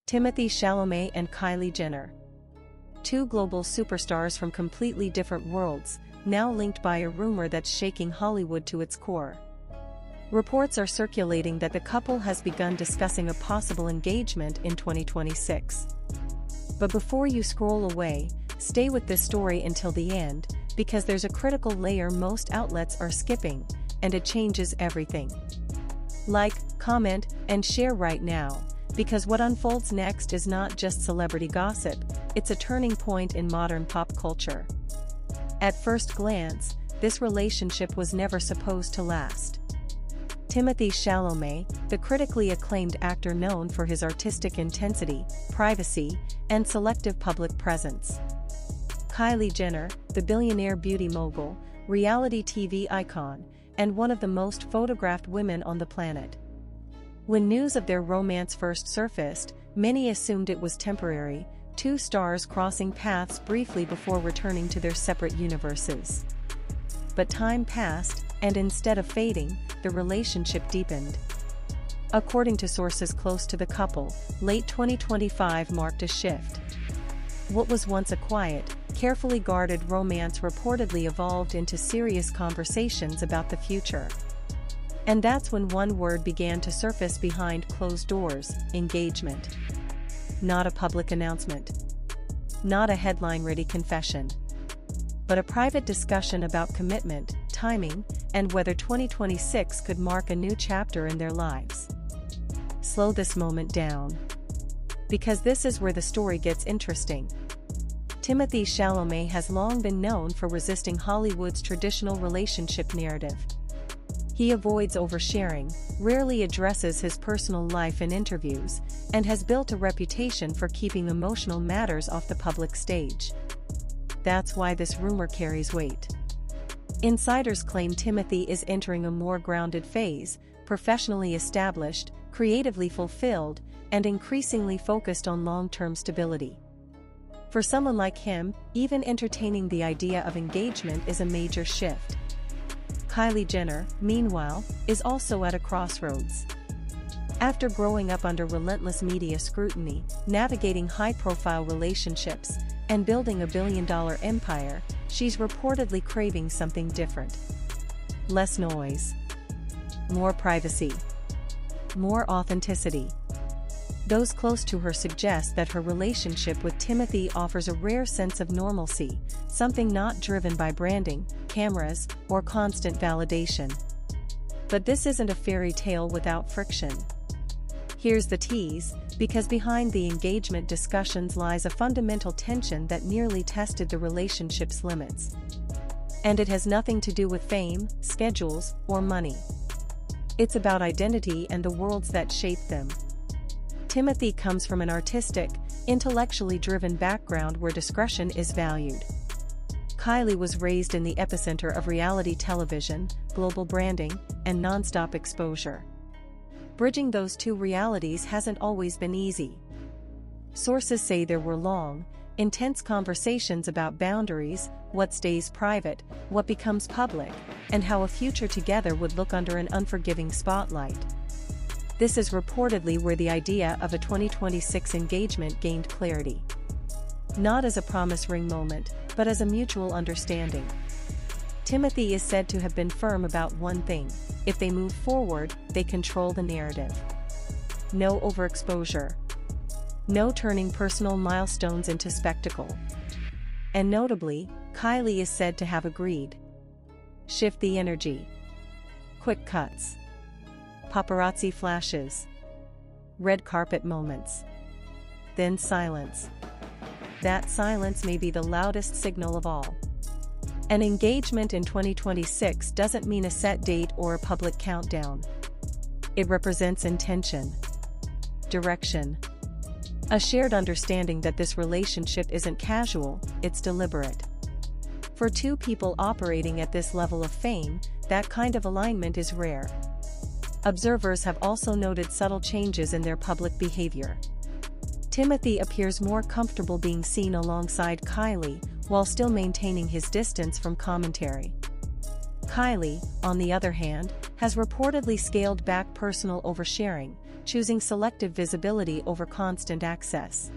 Timothée Chalamet and Kylie Jenner. Two global superstars from completely different worlds, now linked by a rumor that's shaking Hollywood to its core. Reports are circulating that the couple has begun discussing a possible engagement in 2026. But before you scroll away, stay with this story until the end, because there's a critical layer most outlets are skipping, and it changes everything. Like, comment, and share right now, because what unfolds next is not just celebrity gossip, it's a turning point in modern pop culture. At first glance, this relationship was never supposed to last. Timothée Chalamet, the critically acclaimed actor known for his artistic intensity, privacy, and selective public presence. Kylie Jenner, the billionaire beauty mogul, reality TV icon, and one of the most photographed women on the planet. When news of their romance first surfaced, many assumed it was temporary, two stars crossing paths briefly before returning to their separate universes. But time passed, and instead of fading, the relationship deepened. According to sources close to the couple, late 2025 marked a shift. What was once a quiet, carefully guarded romance reportedly evolved into serious conversations about the future. And that's when one word began to surface behind closed doors: engagement. Not a public announcement. Not a headline-ready confession. But a private discussion about commitment, timing, and whether 2026 could mark a new chapter in their lives. Slow this moment down, because this is where the story gets interesting. Timothée Chalamet has long been known for resisting Hollywood's traditional relationship narrative. He avoids oversharing, rarely addresses his personal life in interviews, and has built a reputation for keeping emotional matters off the public stage. That's why this rumor carries weight. Insiders claim Timothée is entering a more grounded phase, professionally established, creatively fulfilled, and increasingly focused on long-term stability. For someone like him, even entertaining the idea of engagement is a major shift. Kylie Jenner, meanwhile, is also at a crossroads. After growing up under relentless media scrutiny, navigating high-profile relationships, and building a billion-dollar empire, she's reportedly craving something different. Less noise. More privacy. More authenticity. Those close to her suggest that her relationship with Timothee offers a rare sense of normalcy, something not driven by branding, cameras, or constant validation. But this isn't a fairy tale without friction. Here's the tease, because behind the engagement discussions lies a fundamental tension that nearly tested the relationship's limits. And it has nothing to do with fame, schedules, or money. It's about identity and the worlds that shape them. Timothee comes from an artistic, intellectually driven background where discretion is valued. Kylie was raised in the epicenter of reality television, global branding, and non-stop exposure. Bridging those two realities hasn't always been easy. Sources say there were long, intense conversations about boundaries, what stays private, what becomes public, and how a future together would look under an unforgiving spotlight. This is reportedly where the idea of a 2026 engagement gained clarity. Not as a promise ring moment, but as a mutual understanding. Timothee is said to have been firm about one thing: if they move forward, they control the narrative. No overexposure. No turning personal milestones into spectacle. And notably, Kylie is said to have agreed. Shift the energy. Quick cuts. Paparazzi flashes. Red carpet moments. Then silence. That silence may be the loudest signal of all. An engagement in 2026 doesn't mean a set date or a public countdown. It represents intention, direction, a shared understanding that this relationship isn't casual, it's deliberate. For two people operating at this level of fame, that kind of alignment is rare. Observers have also noted subtle changes in their public behavior. Timothee appears more comfortable being seen alongside Kylie, while still maintaining his distance from commentary. Kylie, on the other hand, has reportedly scaled back personal oversharing, choosing selective visibility over constant access.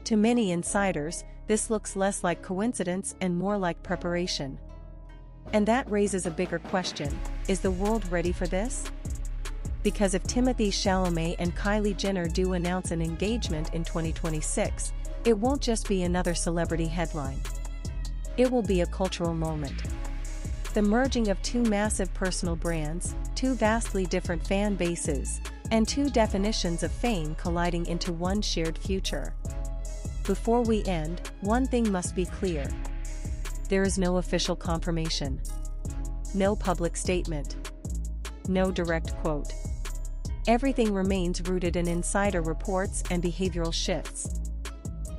To many insiders, this looks less like coincidence and more like preparation. And that raises a bigger question: is the world ready for this? Because if Timothée Chalamet and Kylie Jenner do announce an engagement in 2026, it won't just be another celebrity headline. It will be a cultural moment. The merging of two massive personal brands, two vastly different fan bases, and two definitions of fame colliding into one shared future. Before we end, one thing must be clear. There is no official confirmation. No public statement. No direct quote. Everything remains rooted in insider reports and behavioral shifts.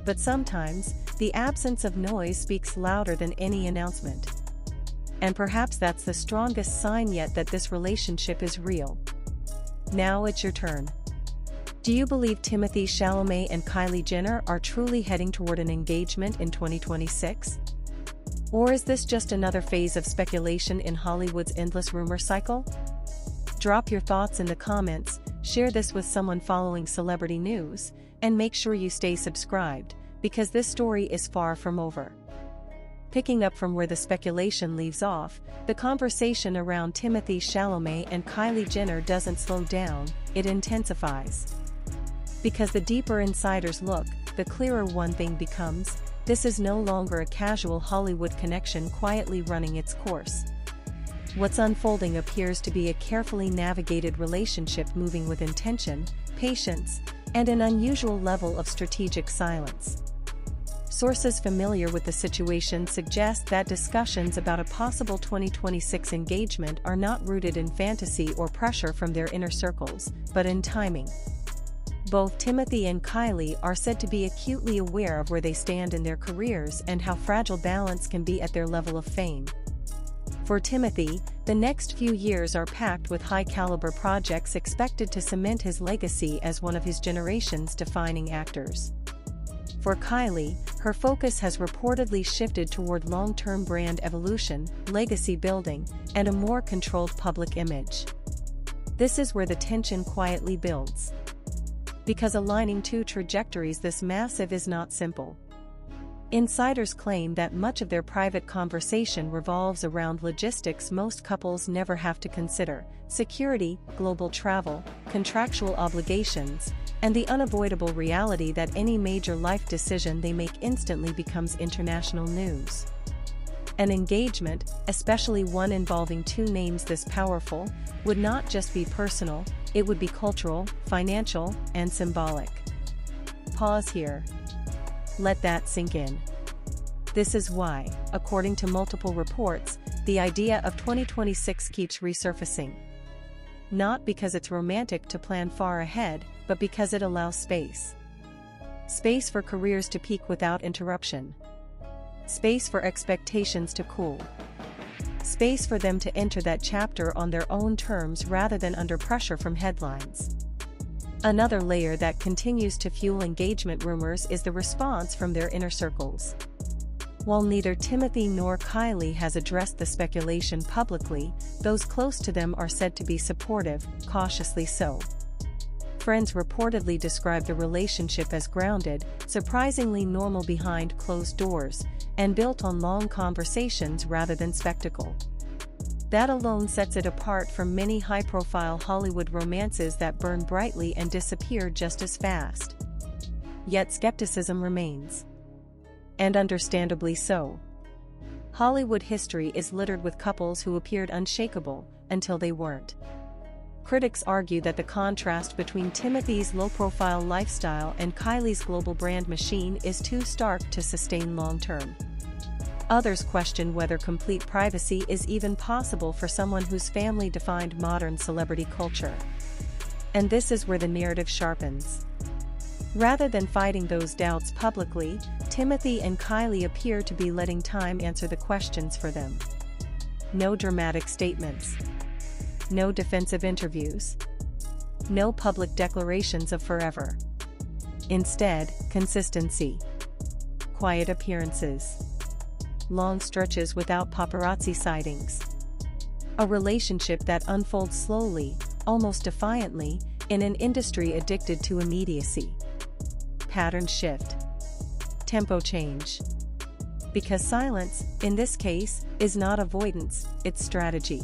But sometimes, the absence of noise speaks louder than any announcement. And perhaps that's the strongest sign yet that this relationship is real. Now it's your turn. Do you believe Timothée Chalamet and Kylie Jenner are truly heading toward an engagement in 2026? Or is this just another phase of speculation in Hollywood's endless rumor cycle? Drop your thoughts in the comments, share this with someone following celebrity news, and make sure you stay subscribed, because this story is far from over. Picking up from where the speculation leaves off, the conversation around Timothée Chalamet and Kylie Jenner doesn't slow down, it intensifies. Because the deeper insiders look, the clearer one thing becomes: this is no longer a casual Hollywood connection quietly running its course. What's unfolding appears to be a carefully navigated relationship moving with intention, patience, and an unusual level of strategic silence. Sources familiar with the situation suggest that discussions about a possible 2026 engagement are not rooted in fantasy or pressure from their inner circles, but in timing. Both Timothee and Kylie are said to be acutely aware of where they stand in their careers and how fragile balance can be at their level of fame. For Timothee, the next few years are packed with high-caliber projects expected to cement his legacy as one of his generation's defining actors. For Kylie, her focus has reportedly shifted toward long-term brand evolution, legacy building, and a more controlled public image. This is where the tension quietly builds. Because aligning two trajectories this massive is not simple. Insiders claim that much of their private conversation revolves around logistics most couples never have to consider: security, global travel, contractual obligations, and the unavoidable reality that any major life decision they make instantly becomes international news. An engagement, especially one involving two names this powerful, would not just be personal, it would be cultural, financial, and symbolic. Pause here. Let that sink in. This is why, according to multiple reports, the idea of 2026 keeps resurfacing. Not because it's romantic to plan far ahead, but because it allows space. Space for careers to peak without interruption. Space for expectations to cool. Space for them to enter that chapter on their own terms rather than under pressure from headlines. Another layer that continues to fuel engagement rumors is the response from their inner circles. While neither Timothee nor Kylie has addressed the speculation publicly, those close to them are said to be supportive, cautiously so. Friends reportedly describe the relationship as grounded, surprisingly normal behind closed doors, and built on long conversations rather than spectacle. That alone sets it apart from many high-profile Hollywood romances that burn brightly and disappear just as fast. Yet skepticism remains. And understandably so. Hollywood history is littered with couples who appeared unshakable, until they weren't. Critics argue that the contrast between Timothee's low-profile lifestyle and Kylie's global brand machine is too stark to sustain long-term. Others question whether complete privacy is even possible for someone whose family defined modern celebrity culture. And this is where the narrative sharpens. Rather than fighting those doubts publicly, Timothee and Kylie appear to be letting time answer the questions for them. No dramatic statements. No defensive interviews. No public declarations of forever. Instead, consistency. Quiet appearances. Long stretches without paparazzi sightings. A relationship that unfolds slowly, almost defiantly, In an industry addicted to immediacy. Pattern shift. Tempo change. Because silence, in this case, is not avoidance, it's strategy.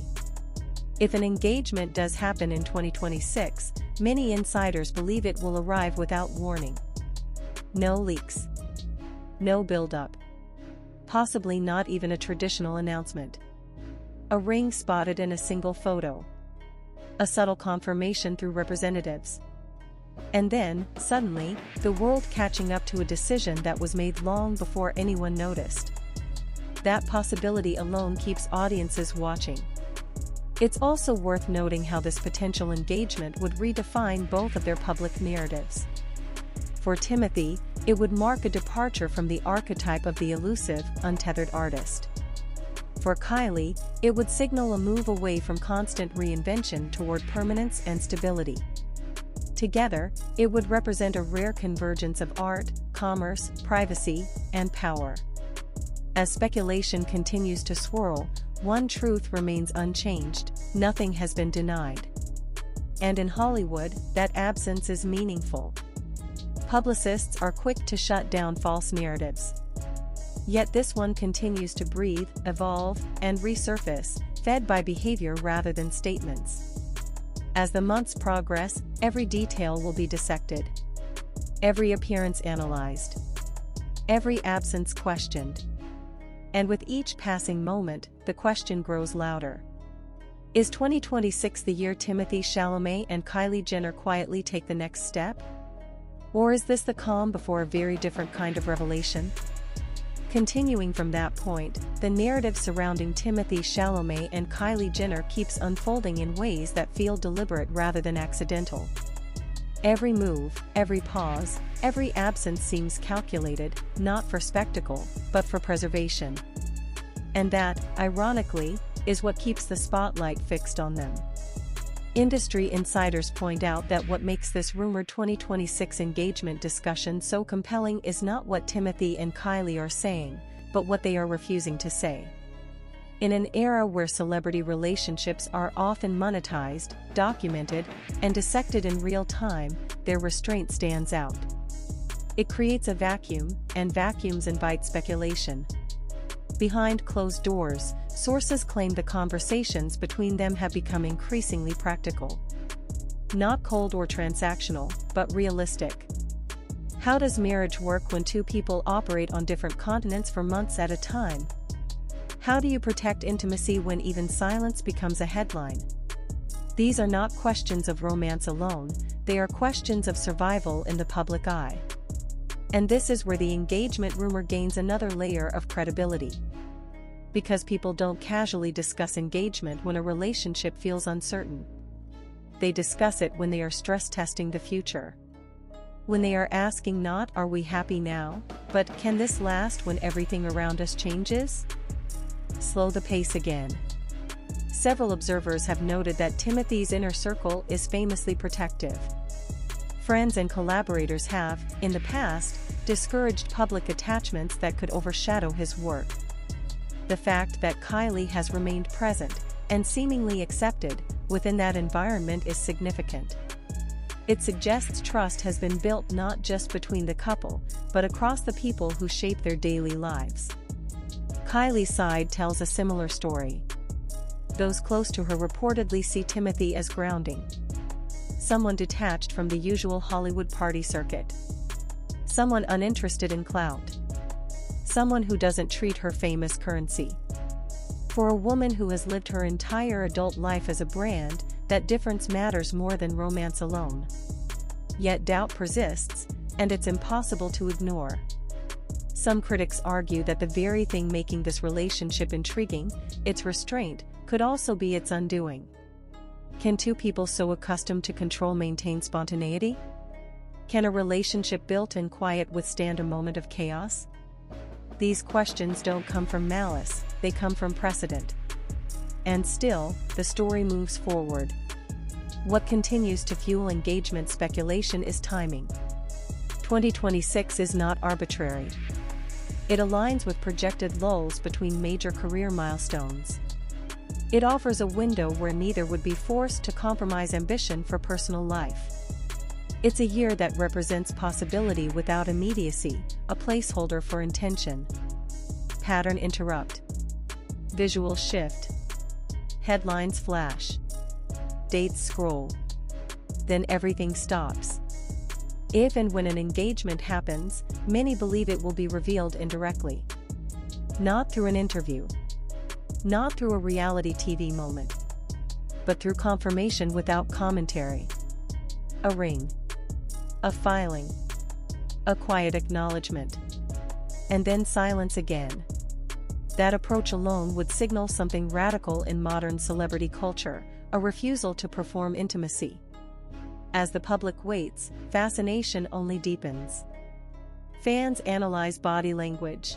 If an engagement does happen in 2026, many insiders believe it will arrive without warning. No leaks. No build-up. Possibly not even a traditional announcement. A ring spotted in a single photo. A subtle confirmation through representatives. And then, suddenly, the world catching up to a decision that was made long before anyone noticed. That possibility alone keeps audiences watching. It's also worth noting how this potential engagement would redefine both of their public narratives. For Timothee, it would mark a departure from the archetype of the elusive, untethered artist. For Kylie, it would signal a move away from constant reinvention toward permanence and stability. Together, it would represent a rare convergence of art, commerce, privacy, and power. As speculation continues to swirl, one truth remains unchanged: nothing has been denied. And in Hollywood, that absence is meaningful. Publicists are quick to shut down false narratives. Yet this one continues to breathe, evolve, and resurface, fed by behavior rather than statements. As the months progress, every detail will be dissected. Every appearance analyzed. Every absence questioned. And with each passing moment, the question grows louder. Is 2026 the year Timothée Chalamet and Kylie Jenner quietly take the next step? Or is this the calm before a very different kind of revelation? Continuing from that point, the narrative surrounding Timothée Chalamet and Kylie Jenner keeps unfolding in ways that feel deliberate rather than accidental. Every move, every pause, every absence seems calculated, not for spectacle, but for preservation. And that, ironically, is what keeps the spotlight fixed on them. Industry insiders point out that what makes this rumored 2026 engagement discussion so compelling is not what Timothee and Kylie are saying, but what they are refusing to say. In an era where celebrity relationships are often monetized, documented, and dissected in real time, their restraint stands out. It creates a vacuum, and vacuums invite speculation. Behind closed doors, sources claim the conversations between them have become increasingly practical. Not cold or transactional, but realistic. How does marriage work when two people operate on different continents for months at a time? How do you protect intimacy when even silence becomes a headline? These are not questions of romance alone, they are questions of survival in the public eye. And this is where the engagement rumor gains another layer of credibility. Because people don't casually discuss engagement when a relationship feels uncertain. They discuss it when they are stress testing the future. When they are asking not "are we happy now?" but "can this last when everything around us changes?" Slow the pace again. Several observers have noted that Timothee's inner circle is famously protective. Friends and collaborators have, in the past, discouraged public attachments that could overshadow his work. The fact that Kylie has remained present, and seemingly accepted, within that environment is significant. It suggests trust has been built not just between the couple, but across the people who shape their daily lives. Kylie's side tells a similar story. Those close to her reportedly see Timothee as grounding. Someone detached from the usual Hollywood party circuit. Someone uninterested in clout. Someone who doesn't treat her fame as currency. For a woman who has lived her entire adult life as a brand, that difference matters more than romance alone. Yet doubt persists, and it's impossible to ignore. Some critics argue that the very thing making this relationship intriguing, its restraint, could also be its undoing. Can two people so accustomed to control maintain spontaneity? Can a relationship built in quiet withstand a moment of chaos? These questions don't come from malice, they come from precedent. And still, the story moves forward. What continues to fuel engagement speculation is timing. 2026 is not arbitrary. It aligns with projected lulls between major career milestones. It offers a window where neither would be forced to compromise ambition for personal life. It's a year that represents possibility without immediacy, a placeholder for intention. Pattern interrupt. Visual shift. Headlines flash. Dates scroll. Then everything stops. If and when an engagement happens, many believe it will be revealed indirectly. Not through an interview. Not through a reality TV moment. But through confirmation without commentary. A ring. A filing. A quiet acknowledgement. And then silence again. That approach alone would signal something radical in modern celebrity culture, a refusal to perform intimacy. As the public waits, fascination only deepens. Fans analyze body language.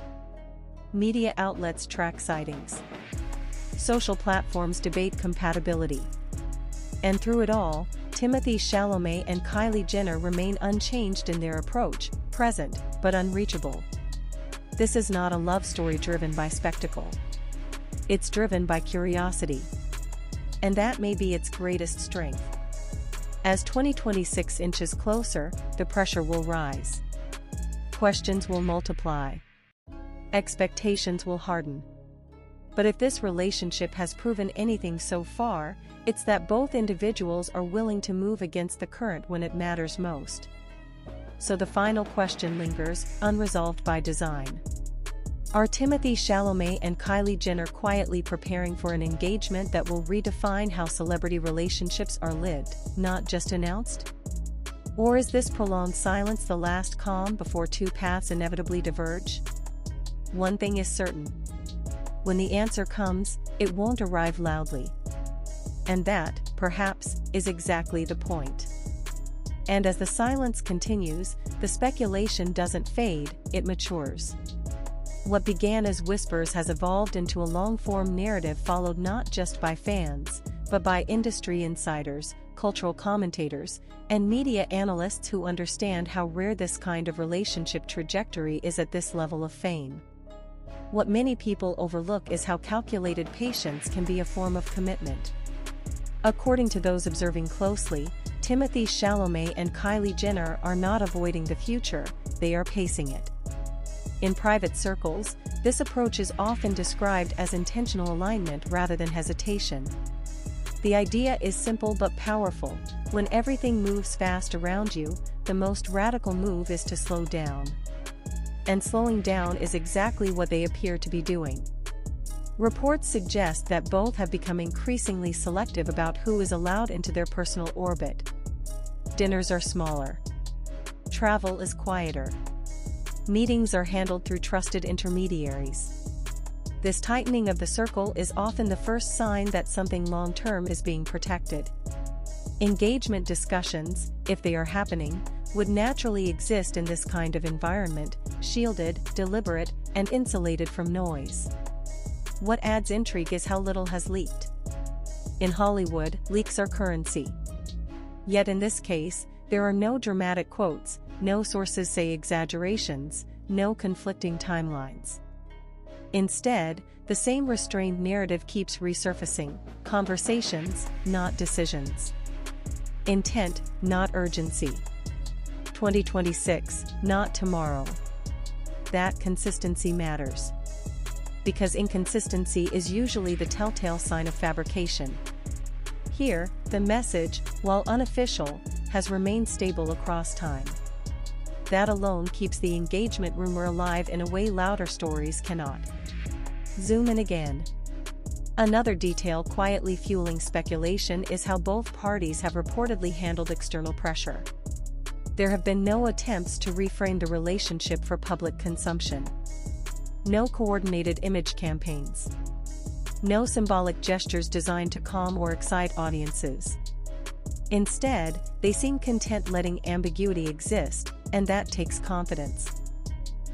Media outlets track sightings. Social platforms debate compatibility. And through it all, Timothée Chalamet and Kylie Jenner remain unchanged in their approach, present, but unreachable. This is not a love story driven by spectacle. It's driven by curiosity. And that may be its greatest strength. As 2026 inches closer, the pressure will rise. Questions will multiply. Expectations will harden. But if this relationship has proven anything so far, it's that both individuals are willing to move against the current when it matters most. So the final question lingers, unresolved by design. Are Timothée Chalamet and Kylie Jenner quietly preparing for an engagement that will redefine how celebrity relationships are lived, not just announced? Or is this prolonged silence the last calm before two paths inevitably diverge? One thing is certain. When the answer comes, it won't arrive loudly. And that, perhaps, is exactly the point. And as the silence continues, the speculation doesn't fade, it matures. What began as whispers has evolved into a long-form narrative followed not just by fans, but by industry insiders, cultural commentators, and media analysts who understand how rare this kind of relationship trajectory is at this level of fame. What many people overlook is how calculated patience can be a form of commitment. According to those observing closely, Timothée Chalamet and Kylie Jenner are not avoiding the future, they are pacing it. In private circles, this approach is often described as intentional alignment rather than hesitation. The idea is simple but powerful. When everything moves fast around you, the most radical move is to slow down. And slowing down is exactly what they appear to be doing. Reports suggest that both have become increasingly selective about who is allowed into their personal orbit. Dinners are smaller. Travel is quieter. Meetings are handled through trusted intermediaries. This tightening of the circle is often the first sign that something long-term is being protected. Engagement discussions, if they are happening, would naturally exist in this kind of environment, shielded, deliberate, and insulated from noise. What adds intrigue is how little has leaked. In Hollywood, leaks are currency. Yet in this case, there are no dramatic quotes, no sources say exaggerations, no conflicting timelines. Instead, the same restrained narrative keeps resurfacing: conversations, not decisions. Intent, not urgency. 2026, not tomorrow. That consistency matters. Because inconsistency is usually the telltale sign of fabrication. Here, the message, while unofficial, has remained stable across time. That alone keeps the engagement rumor alive in a way louder stories cannot. Zoom in again. Another detail quietly fueling speculation is how both parties have reportedly handled external pressure. There have been no attempts to reframe the relationship for public consumption. No coordinated image campaigns. No symbolic gestures designed to calm or excite audiences. Instead, they seem content letting ambiguity exist, and that takes confidence.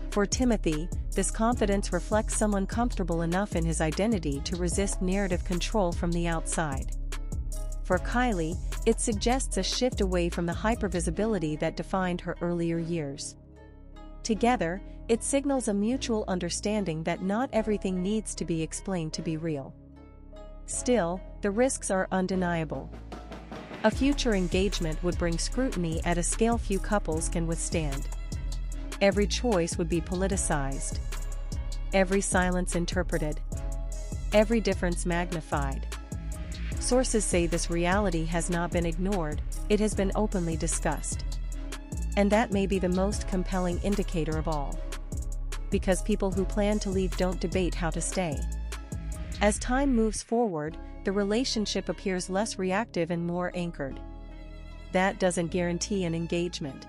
For Timothée, this confidence reflects someone comfortable enough in his identity to resist narrative control from the outside. For Kylie, it suggests a shift away from the hypervisibility that defined her earlier years. Together, it signals a mutual understanding that not everything needs to be explained to be real. Still, the risks are undeniable. A future engagement would bring scrutiny at a scale few couples can withstand. Every choice would be politicized. Every silence interpreted. Every difference magnified. Sources say this reality has not been ignored, it has been openly discussed. And that may be the most compelling indicator of all. Because people who plan to leave don't debate how to stay. As time moves forward, the relationship appears less reactive and more anchored. That doesn't guarantee an engagement.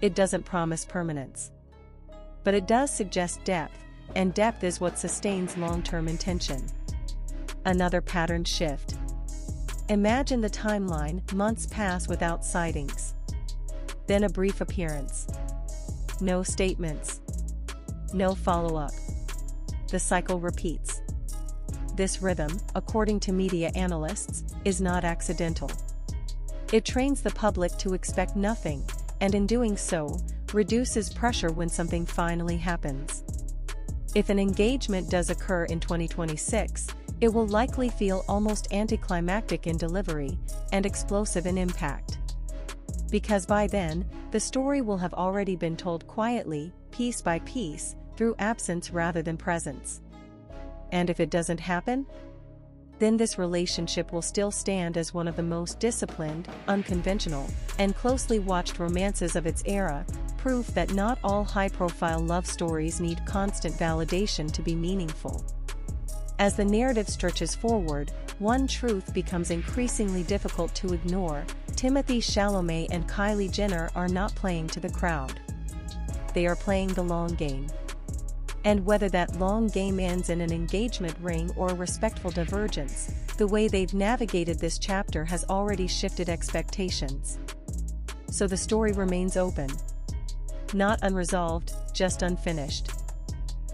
It doesn't promise permanence. But it does suggest depth, and depth is what sustains long-term intention. Another pattern shift. Imagine the timeline: months pass without sightings. Then a brief appearance. No statements. No follow-up. The cycle repeats. This rhythm, according to media analysts, is not accidental. It trains the public to expect nothing, and in doing so, reduces pressure when something finally happens. If an engagement does occur in 2026, it will likely feel almost anticlimactic in delivery, and explosive in impact. Because by then, the story will have already been told quietly, piece by piece, through absence rather than presence. And if it doesn't happen? Then this relationship will still stand as one of the most disciplined, unconventional, and closely watched romances of its era, proof that not all high-profile love stories need constant validation to be meaningful. As the narrative stretches forward, one truth becomes increasingly difficult to ignore: Timothée Chalamet and Kylie Jenner are not playing to the crowd. They are playing the long game. And whether that long game ends in an engagement ring or a respectful divergence, the way they've navigated this chapter has already shifted expectations. So the story remains open. Not unresolved, just unfinished.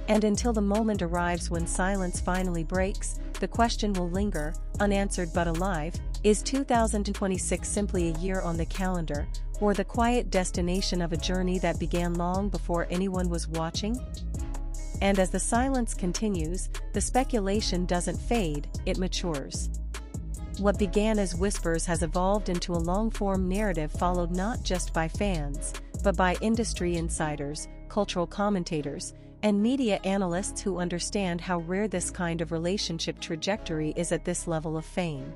And until the moment arrives when silence finally breaks, the question will linger, unanswered but alive: is 2026 simply a year on the calendar, or the quiet destination of a journey that began long before anyone was watching? And as the silence continues, the speculation doesn't fade, it matures. What began as whispers has evolved into a long-form narrative followed not just by fans, but by industry insiders, cultural commentators, and media analysts who understand how rare this kind of relationship trajectory is at this level of fame.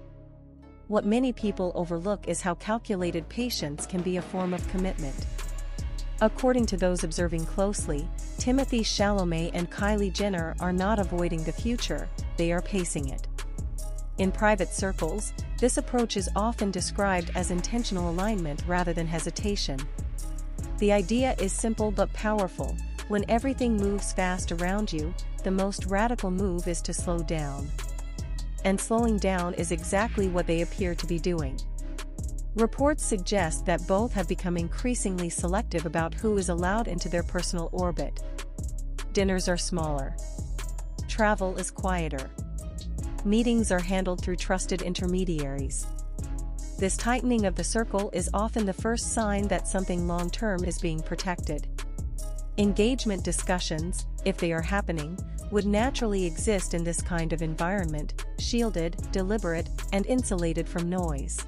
What many people overlook is how calculated patience can be a form of commitment. According to those observing closely, Timothée Chalamet and Kylie Jenner are not avoiding the future, they are pacing it. In private circles, this approach is often described as intentional alignment rather than hesitation. The idea is simple but powerful: when everything moves fast around you, the most radical move is to slow down. And slowing down is exactly what they appear to be doing. Reports suggest that both have become increasingly selective about who is allowed into their personal orbit. Dinners are smaller. Travel is quieter. Meetings are handled through trusted intermediaries. This tightening of the circle is often the first sign that something long-term is being protected. Engagement discussions, if they are happening, would naturally exist in this kind of environment, shielded, deliberate, and insulated from noise.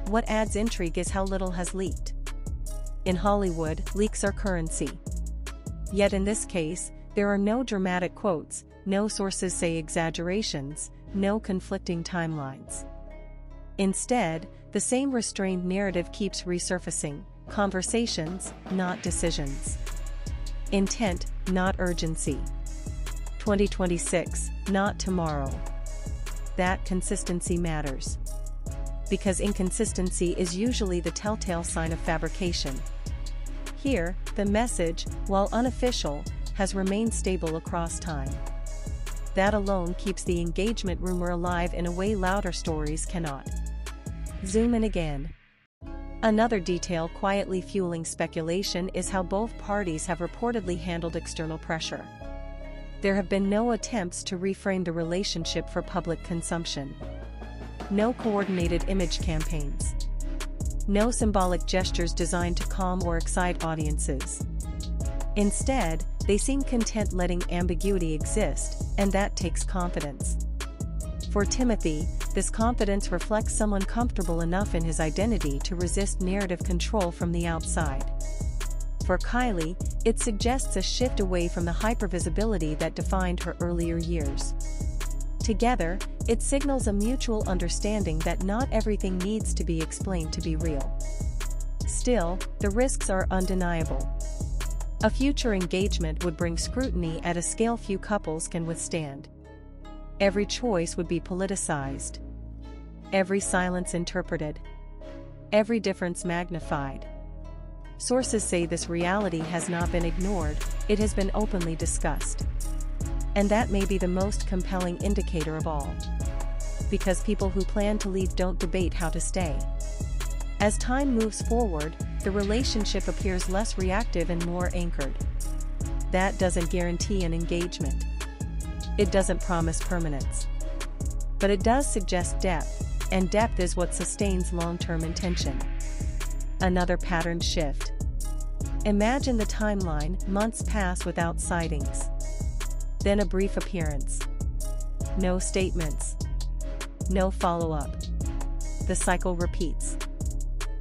What adds intrigue is how little has leaked. In Hollywood, leaks are currency. Yet in this case, there are no dramatic quotes, no sources say exaggerations, no conflicting timelines. Instead, the same restrained narrative keeps resurfacing: conversations, not decisions. Intent, not urgency. 2026, not tomorrow. That consistency matters. Because inconsistency is usually the telltale sign of fabrication. Here, the message, while unofficial, has remained stable across time. That alone keeps the engagement rumor alive in a way louder stories cannot. Zoom in again. Another detail quietly fueling speculation is how both parties have reportedly handled external pressure. There have been no attempts to reframe the relationship for public consumption. No coordinated image campaigns. No symbolic gestures designed to calm or excite audiences. Instead, they seem content letting ambiguity exist, and that takes confidence. For Timothee, this confidence reflects someone comfortable enough in his identity to resist narrative control from the outside. For Kylie, it suggests a shift away from the hypervisibility that defined her earlier years. Together, it signals a mutual understanding that not everything needs to be explained to be real. Still, the risks are undeniable. A future engagement would bring scrutiny at a scale few couples can withstand. Every choice would be politicized. Every silence interpreted. Every difference magnified. Sources say this reality has not been ignored, it has been openly discussed. And that may be the most compelling indicator of all. Because people who plan to leave don't debate how to stay. As time moves forward, the relationship appears less reactive and more anchored. That doesn't guarantee an engagement. It doesn't promise permanence. But it does suggest depth, and depth is what sustains long-term intention. Another pattern shift. Imagine the timeline: months pass without sightings. Then a brief appearance. No statements. No follow-up. The cycle repeats.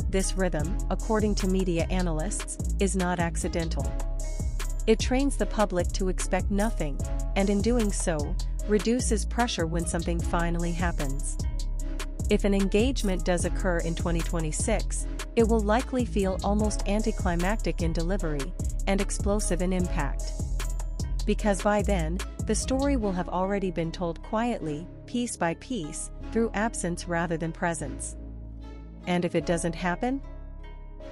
This rhythm, according to media analysts, is not accidental. It trains the public to expect nothing, and in doing so, reduces pressure when something finally happens. If an engagement does occur in 2026, it will likely feel almost anticlimactic in delivery, and explosive in impact. Because by then, the story will have already been told quietly, piece by piece, through absence rather than presence. And if it doesn't happen?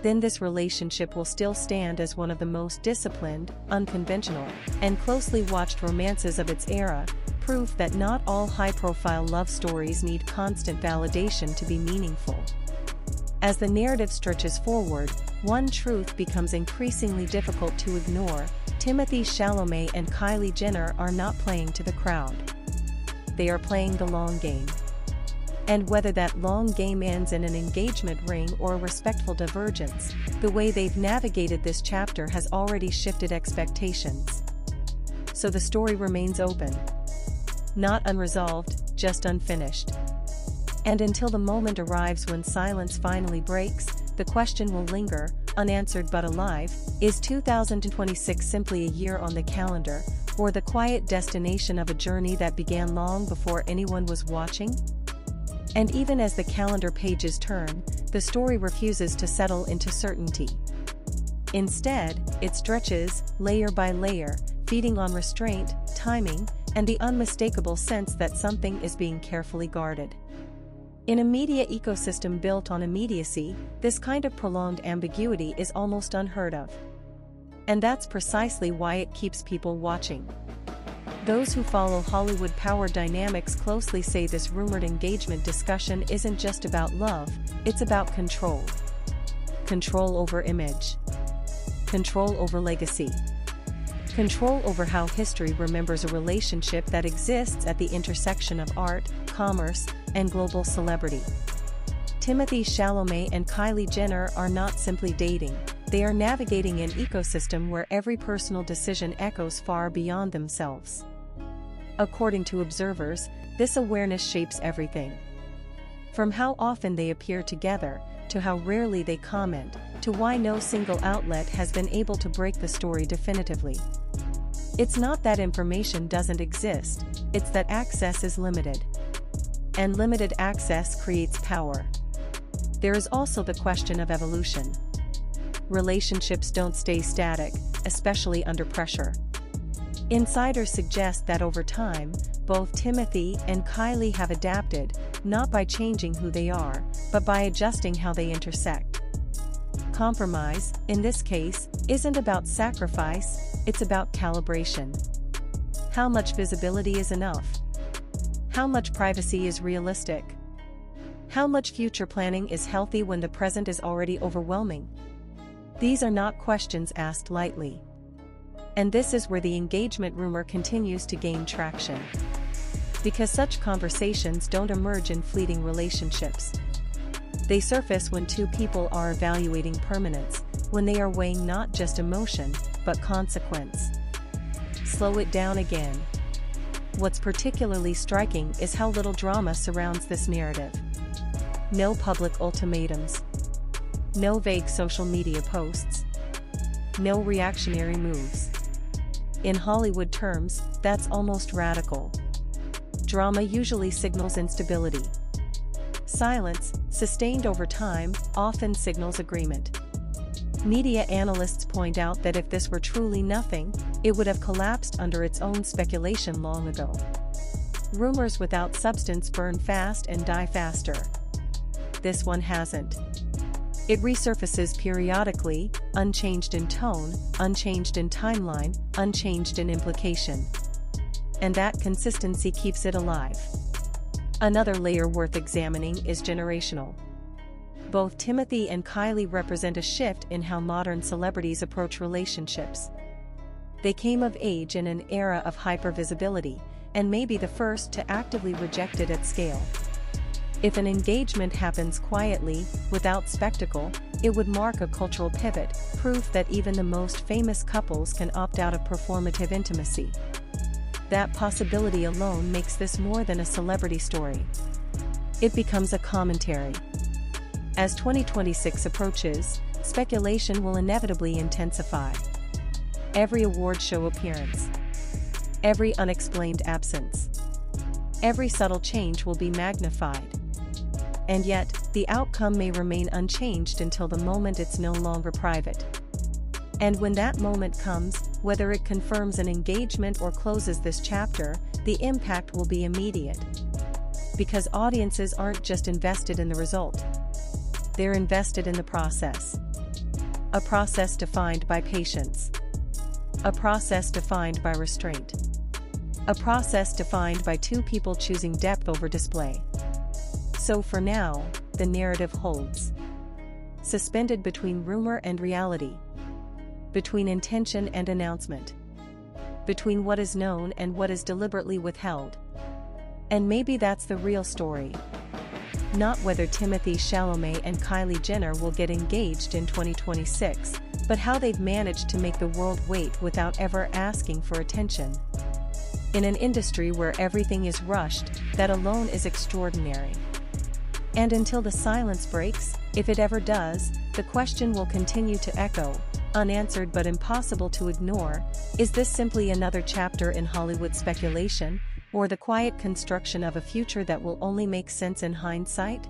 Then this relationship will still stand as one of the most disciplined, unconventional, and closely watched romances of its era, proof that not all high-profile love stories need constant validation to be meaningful. As the narrative stretches forward, one truth becomes increasingly difficult to ignore: Timothée Chalamet and Kylie Jenner are not playing to the crowd. They are playing the long game. And whether that long game ends in an engagement ring or a respectful divergence, the way they've navigated this chapter has already shifted expectations. So the story remains open. Not unresolved, just unfinished. And until the moment arrives when silence finally breaks, the question will linger, unanswered but alive: is 2026 simply a year on the calendar, or the quiet destination of a journey that began long before anyone was watching? And even as the calendar pages turn, the story refuses to settle into certainty. Instead, it stretches, layer by layer, feeding on restraint, timing, and the unmistakable sense that something is being carefully guarded. In a media ecosystem built on immediacy, this kind of prolonged ambiguity is almost unheard of. And that's precisely why it keeps people watching. Those who follow Hollywood power dynamics closely say this rumored engagement discussion isn't just about love, it's about control. Control over image. Control over legacy. Control over how history remembers a relationship that exists at the intersection of art, commerce, and global celebrity. Timothée Chalamet and Kylie Jenner are not simply dating, they are navigating an ecosystem where every personal decision echoes far beyond themselves. According to observers, this awareness shapes everything. From how often they appear together, to how rarely they comment, to why no single outlet has been able to break the story definitively. It's not that information doesn't exist, it's that access is limited. And limited access creates power. There is also the question of evolution. Relationships don't stay static, especially under pressure. Insiders suggest that over time, both Timothée and Kylie have adapted, not by changing who they are, but by adjusting how they intersect. Compromise, in this case, isn't about sacrifice, it's about calibration. How much visibility is enough? How much privacy is realistic? How much future planning is healthy when the present is already overwhelming? These are not questions asked lightly. And this is where the engagement rumor continues to gain traction. Because such conversations don't emerge in fleeting relationships. They surface when two people are evaluating permanence, when they are weighing not just emotion, but consequence. Slow it down again. What's particularly striking is how little drama surrounds this narrative. No public ultimatums. No vague social media posts. No reactionary moves. In Hollywood terms, that's almost radical. Drama usually signals instability. Silence, sustained over time, often signals agreement. Media analysts point out that if this were truly nothing, it would have collapsed under its own speculation long ago. Rumors without substance burn fast and die faster. This one hasn't. It resurfaces periodically, unchanged in tone, unchanged in timeline, unchanged in implication. And that consistency keeps it alive. Another layer worth examining is generational. Both Timothee and Kylie represent a shift in how modern celebrities approach relationships. They came of age in an era of hypervisibility, and may be the first to actively reject it at scale. If an engagement happens quietly, without spectacle, it would mark a cultural pivot, proof that even the most famous couples can opt out of performative intimacy. That possibility alone makes this more than a celebrity story. It becomes a commentary. As 2026 approaches, speculation will inevitably intensify. Every award show appearance, every unexplained absence, every subtle change will be magnified. And yet, the outcome may remain unchanged until the moment it's no longer private. And when that moment comes, whether it confirms an engagement or closes this chapter, the impact will be immediate. Because audiences aren't just invested in the result. They're invested in the process. A process defined by patience. A process defined by restraint. A process defined by two people choosing depth over display. So for now, the narrative holds. Suspended between rumor and reality. Between intention and announcement. Between what is known and what is deliberately withheld. And maybe that's the real story. Not whether Timothée Chalamet and Kylie Jenner will get engaged in 2026, but how they've managed to make the world wait without ever asking for attention. In an industry where everything is rushed, that alone is extraordinary. And until the silence breaks, if it ever does, the question will continue to echo, unanswered but impossible to ignore: is this simply another chapter in Hollywood speculation, or the quiet construction of a future that will only make sense in hindsight?